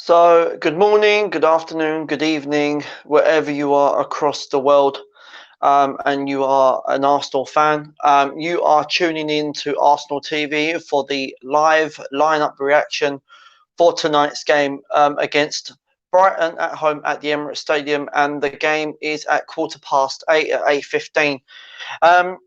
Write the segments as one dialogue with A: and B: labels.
A: So, good morning, good afternoon, good evening, wherever you are across the world, and you are an Arsenal fan. You are tuning in to Arsenal TV for the live lineup reaction for tonight's game against Brighton at home at the Emirates Stadium, and the game is at 8:15 at 8:15.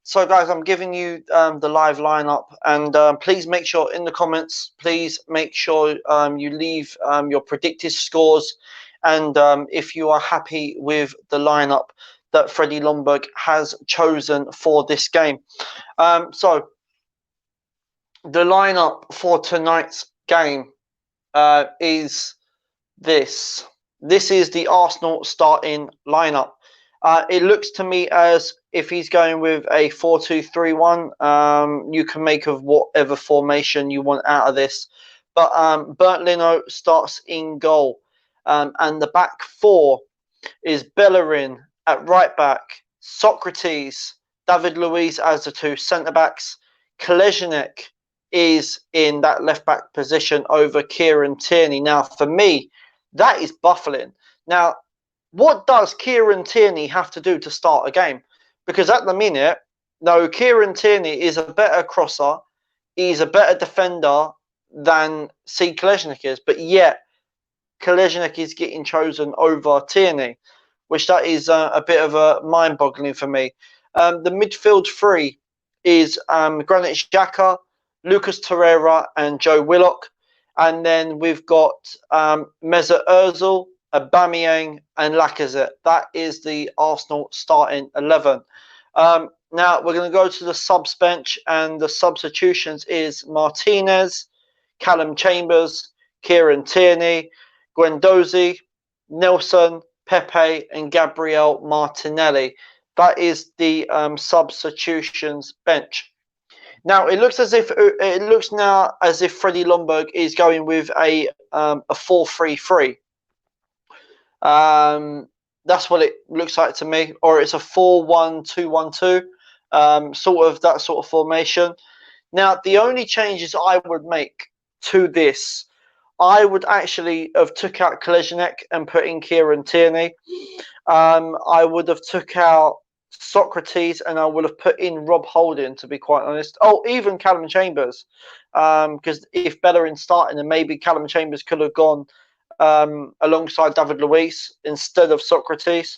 A: So, guys, I'm giving you the live lineup, and please make sure in the comments, please make sure you leave your predicted scores, and if you are happy with the lineup that Freddie Ljungberg has chosen for this game. So, the lineup for tonight's game is this. This is the Arsenal starting lineup. It looks to me as if he's going with a 4-2-3-1. You can make of whatever formation you want out of this. But Bernd Leno starts in goal. And the back four is Bellerin at right back, Socrates, David Luiz as the two centre backs. Kolasinac is in that left back position over Kieran Tierney. Now, for me, that is baffling. Now, what does Kieran Tierney have to do to start a game? Because at the minute, no, Kieran Tierney is a better crosser. He's a better defender than Kolasinac is. But yet, Kolasinac is getting chosen over Tierney, which that is a bit of a mind-boggling for me. The midfield three is Granit Xhaka, Lucas Torreira, and Joe Willock. And then we've got Mesut Ozil, Aubameyang, and Lacazette. That is the Arsenal starting 11. Now we're going to go to the subs bench, and the substitutions is Martinez, Callum Chambers, Kieran Tierney, Guendouzi, Nelson, Pepe, and Gabriel Martinelli. That is the substitutions bench. Now it looks now as if Freddie Ljungberg is going with a 4-3-3. That's what it looks like to me, or it's a 4-1-2-1-2, sort of that sort of formation. Now the only changes I would make to this, I would actually have took out Kolasinac and put in Kieran Tierney. I would have took out Socrates and I would have put in Rob Holding, to be quite honest. Oh, even Callum Chambers, because if Bellerin starting, then maybe Callum Chambers could have gone alongside David Luiz instead of Socrates.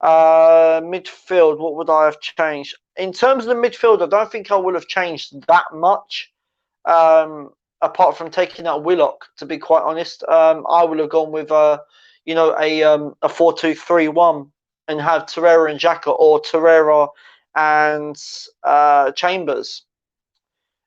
A: Midfield, what would I have changed? In terms of the midfield, I don't think I would have changed that much, apart from taking out Willock, to be quite honest. I would have gone with a 4-2-3-1 and have Torreira and Xhaka, or Torreira and Chambers.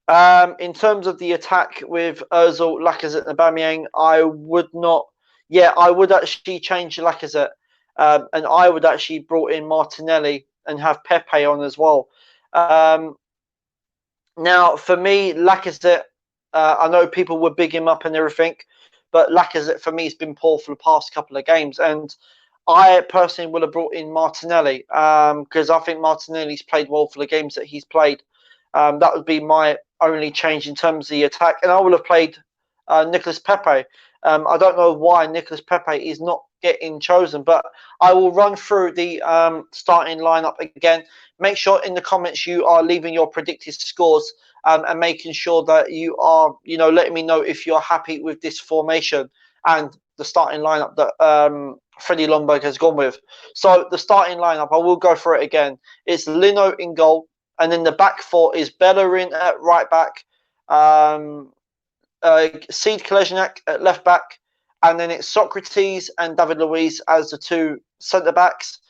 A: In terms of the attack with Ozil, Lacazette, and Aubameyang, I would not. Yeah, I would actually change Lacazette, and I would actually brought in Martinelli and have Pepe on as well. Now, for me, Lacazette, I know people were big him up and everything, but Lacazette for me has been poor for the past couple of games, and I personally would have brought in Martinelli because I think Martinelli's played well for the games that he's played. That would be my only change in terms of the attack, and I would have played Nicolas Pepe. I don't know why Nicolas Pepe is not getting chosen, but I will run through the starting lineup again. Make sure in the comments you are leaving your predicted scores and making sure that you are, letting me know if you're happy with this formation and the starting lineup that Freddie Ljungberg has gone with. So the starting lineup, I will go through it again. It's Leno in goal, and then the back four is Bellerin at right back, Kolasinac at left back, and then it's Socrates and David Luiz as the two centre backs.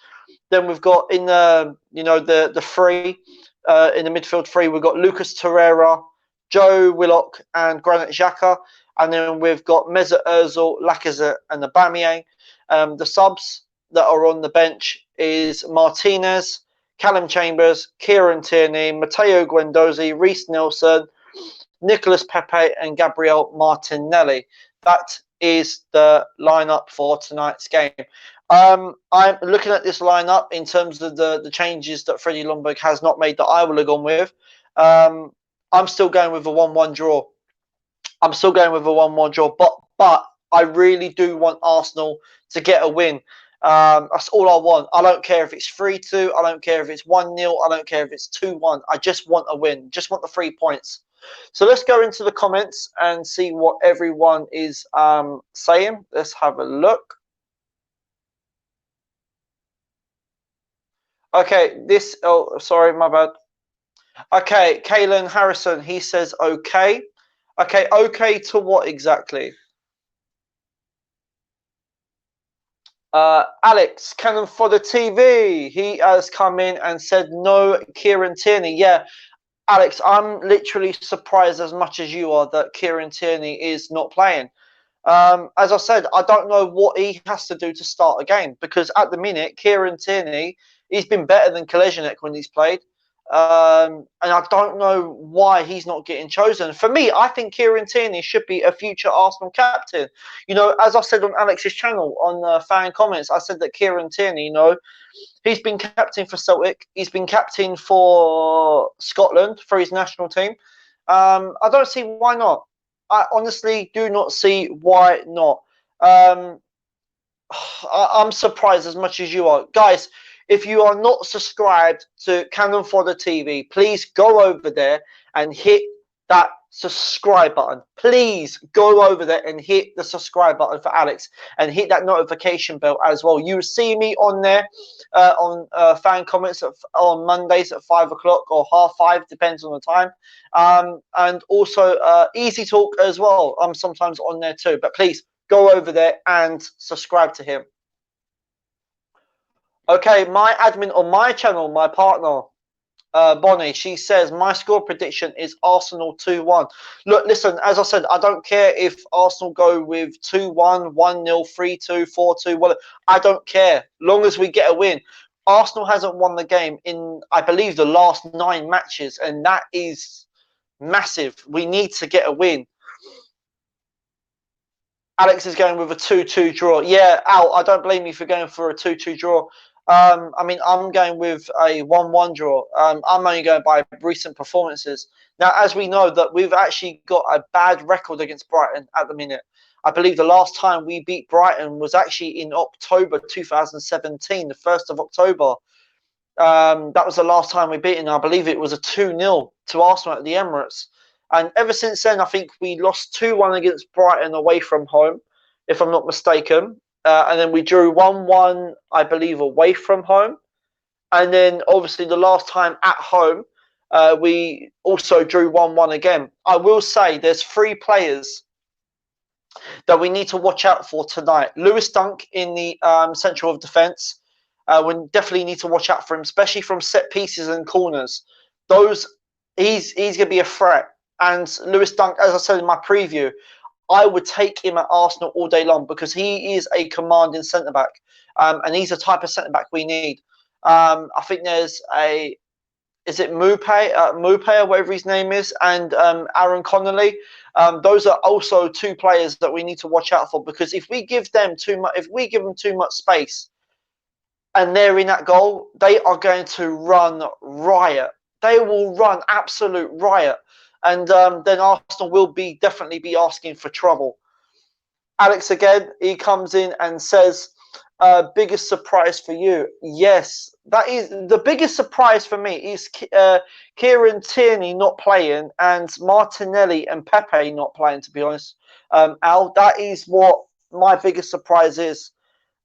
A: Then we've got in the the three in the midfield three, we've got Lucas Torreira, Joe Willock, and Granit Xhaka, and then we've got Mesut Ozil, Lacazette, and Aubameyang. The subs that are on the bench is Martinez, Callum Chambers, Kieran Tierney, Matteo Guendouzi, Reece Nelson, Nicolas Pepe, and Gabriel Martinelli. That is the lineup for tonight's game. I'm looking at this lineup in terms of the changes that Freddie Ljungberg has not made that I will have gone with. I'm still going with a 1-1 draw. But I really do want Arsenal to get a win. That's all I want. I don't care if it's 3-2. I don't care if it's 1-0. I don't care if it's 2-1. I just want a win. Just want the 3 points. So let's go into the comments and see what everyone is saying. Let's have a look. Okay, oh, sorry, my bad. Okay, Kalen Harrison, he says okay. Okay, okay to what exactly? Alex, Cannon for the TV. He has come in and said no, Kieran Tierney. Yeah, Alex, I'm literally surprised as much as you are that Kieran Tierney is not playing. As I said, I don't know what he has to do to start a game because at the minute, Kieran Tierney, he's been better than Koleżnik when he's played. And I don't know why he's not getting chosen. For me, I think Kieran Tierney should be a future Arsenal captain. You know, as I said on Alex's channel on fan comments, I said that Kieran Tierney, you know, he's been captain for Celtic. He's been captain for Scotland for his national team. I don't see why not. I honestly do not see why not. I'm surprised as much as you are. Guys, if you are not subscribed to Cannon for the TV, please go over there and hit that subscribe button. Please go over there and hit the subscribe button for Alex and hit that notification bell as well. You will see me on there on fan comments on Mondays at 5 o'clock or 5:30, depends on the time. And also Easy Talk as well. I'm sometimes on there too. But please go over there and subscribe to him. Okay, my admin on my channel, my partner, Bonnie, she says, my score prediction is Arsenal 2-1. Look, listen, as I said, I don't care if Arsenal go with 2-1, 1-0, 3-2, 4-2, whatever. I don't care, long as we get a win. Arsenal hasn't won the game in, I believe, the last 9 matches, and that is massive. We need to get a win. Alex is going with a 2-2 draw. Yeah, Al, I don't blame you for going for a 2-2 draw. I mean, I'm going with a 1-1 draw. I'm only going by recent performances. Now, as we know that we've actually got a bad record against Brighton at the minute. I believe the last time we beat Brighton was actually in October 2017, the 1st of October. That was the last time we beat him. I believe it was a 2-0 to Arsenal at the Emirates. And ever since then, I think we lost 2-1 against Brighton away from home, if I'm not mistaken. And then we drew 1-1, I believe, away from home. And then, obviously, the last time at home, we also drew 1-1 again. I will say there's 3 players that we need to watch out for tonight. Lewis Dunk in the central of defence. We definitely need to watch out for him, especially from set pieces and corners. He's going to be a threat. And Lewis Dunk, as I said in my preview, I would take him at Arsenal all day long because he is a commanding centre-back. And he's the type of centre-back we need. I think there's is it Mupe or whatever his name is, and Aaron Connolly. Those are also 2 players that we need to watch out for because if we give them too much space and they're in that goal, they are going to run riot. They will run absolute riot. And then Arsenal will definitely be asking for trouble. Alex again, he comes in and says, biggest surprise for you? Yes, that is the biggest surprise for me is Kieran Tierney not playing and Martinelli and Pepe not playing, to be honest. Al, that is what my biggest surprise is.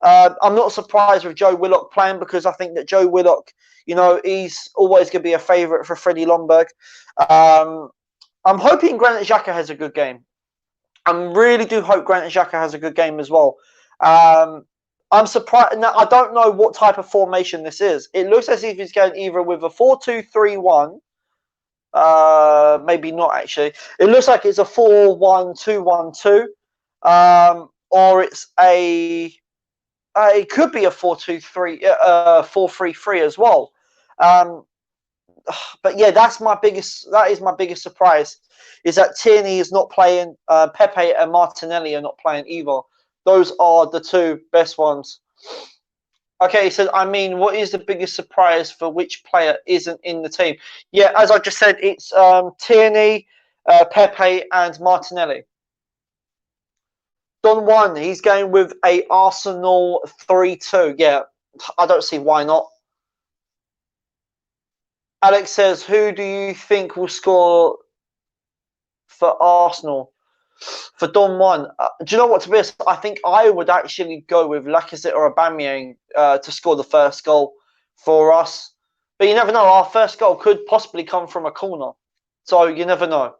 A: I'm not surprised with Joe Willock playing because I think that Joe Willock, you know, he's always going to be a favourite for Freddie Ljungberg. I'm hoping Granit Xhaka has a good game. I really do hope Granit Xhaka has a good game as well. I'm surprised. Now, I don't know what type of formation this is. It looks as if he's going either with a 4-2-3-1. Maybe not, actually. It looks like it's a 4-1-2-1-2. Or it's a... it could be a 4-3-3 as well. But yeah, that is my biggest surprise, is that Tierney is not playing. Pepe and Martinelli are not playing either. Those are the 2 best ones. Okay, he said, I mean, what is the biggest surprise for which player isn't in the team? Yeah, as I just said, it's Tierney, Pepe and Martinelli. Don Juan, he's going with a Arsenal 3-2. Yeah, I don't see why not. Alex says, who do you think will score for Arsenal? For Don Juan, do you know what, to be honest, I think I would actually go with Lacazette or Aubameyang to score the first goal for us. But you never know. Our first goal could possibly come from a corner. So you never know.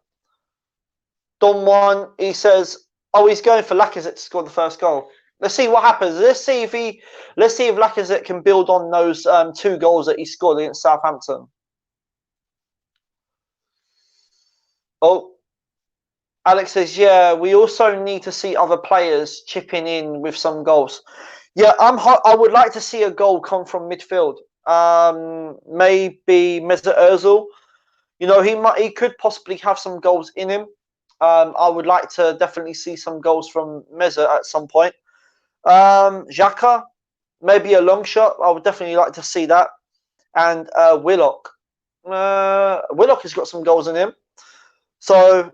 A: Don Juan, he says, oh, he's going for Lacazette to score the first goal. Let's see what happens. Let's see if Lacazette can build on those 2 goals that he scored against Southampton. Oh, Alex says, yeah, we also need to see other players chipping in with some goals. Yeah, I would like to see a goal come from midfield. Maybe Mesut Ozil. You know, he could possibly have some goals in him. I would like to definitely see some goals from Mesut at some point. Xhaka, maybe a long shot. I would definitely like to see that. And Willock. Willock has got some goals in him. So,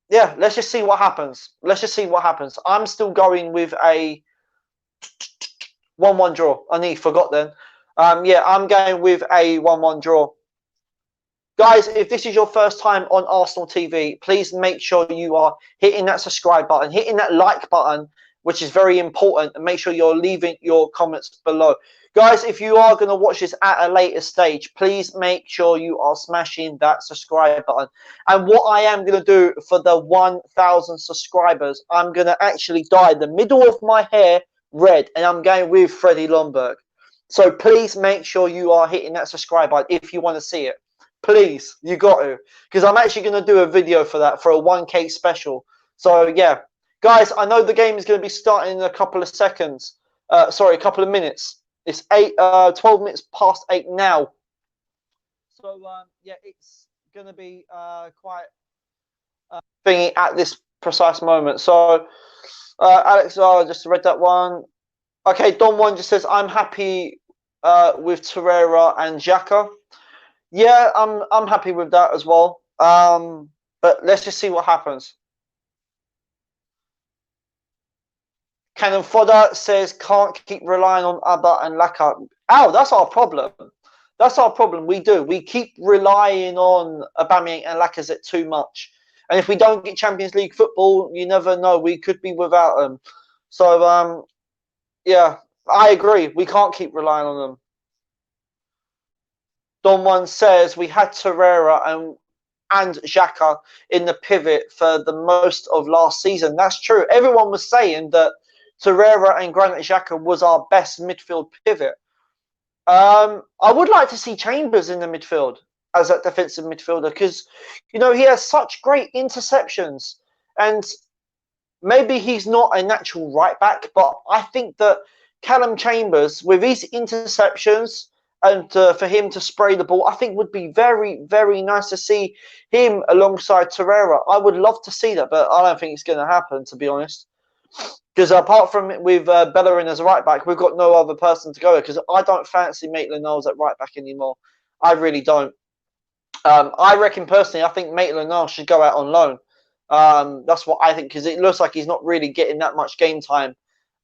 A: yeah, let's just see what happens. Let's just see what happens. I'm still going with a 1-1 draw. I nearly forgot then. Yeah, I'm going with a 1-1 draw. Guys, if this is your first time on Arsenal TV, please make sure you are hitting that subscribe button, hitting that like button, which is very important, and make sure you're leaving your comments below. Guys, if you are going to watch this at a later stage, please make sure you are smashing that subscribe button. And what I am going to do for the 1,000 subscribers, I'm going to actually dye the middle of my hair red, and I'm going with Freddie Lomberg. So please make sure you are hitting that subscribe button if you want to see it. Please, you got to, because I'm actually going to do a video for that, for a 1K special. So yeah, guys, I know the game is going to be starting in a couple of seconds. Sorry, a couple of minutes. It's 12 minutes past 8 now. So yeah, it's going to be quite thingy at this precise moment. So Alex, just read that one. Okay, Don Juan just says, I'm happy with Torreira and Xhaka. Yeah, I'm happy with that as well. But let's just see what happens. Cannon Fodder says, can't keep relying on Abba and Laka. Oh, that's our problem. That's our problem. We do. We keep relying on Aubameyang and Lacazette too much. And if we don't get Champions League football, you never know. We could be without them. So, yeah, I agree. We can't keep relying on them. Don Juan says we had Torreira and Xhaka in the pivot for the most of last season. That's true. Everyone was saying that Torreira and Granit Xhaka was our best midfield pivot. I would like to see Chambers in the midfield as a defensive midfielder because, you know, he has such great interceptions. And maybe he's not a natural right back, but I think that Callum Chambers, with his interceptions, and for him to spray the ball, I think would be very, very nice to see him alongside Torreira. I would love to see that, but I don't think it's going to happen, to be honest. Because apart from with Bellerin as a right back, we've got no other person to go with. Because I don't fancy Maitland-Niles at right back anymore. I really don't. I reckon personally, I think Maitland-Niles should go out on loan. That's what I think, because it looks like he's not really getting that much game time.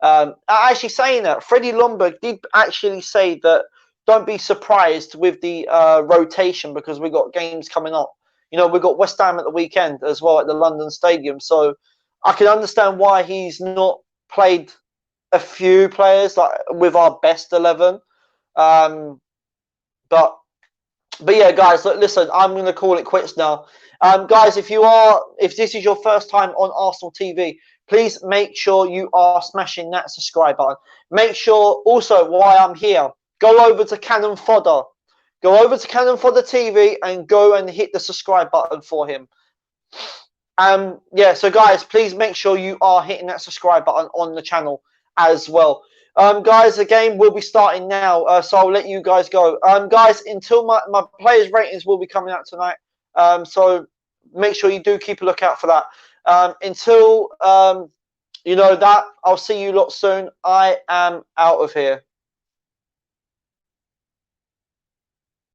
A: Actually, saying that, Freddie Lomberg did actually say that don't be surprised with the rotation because we've got games coming up. You know, we've got West Ham at the weekend as well at the London Stadium. So I can understand why he's not played a few players like with our best 11. But yeah, guys, look, listen, I'm going to call it quits now. Guys, if this is your first time on Arsenal TV, please make sure you are smashing that subscribe button. Make sure also why I'm here. Go over to Cannon Fodder. Go over to Cannon Fodder TV and go and hit the subscribe button for him. Yeah, so guys, please make sure you are hitting that subscribe button on the channel as well. Guys, the game will be starting now, so I'll let you guys go. Guys, until my players' ratings will be coming out tonight, so make sure you do keep a lookout for that. Until you know that, I'll see you lot soon. I am out of here.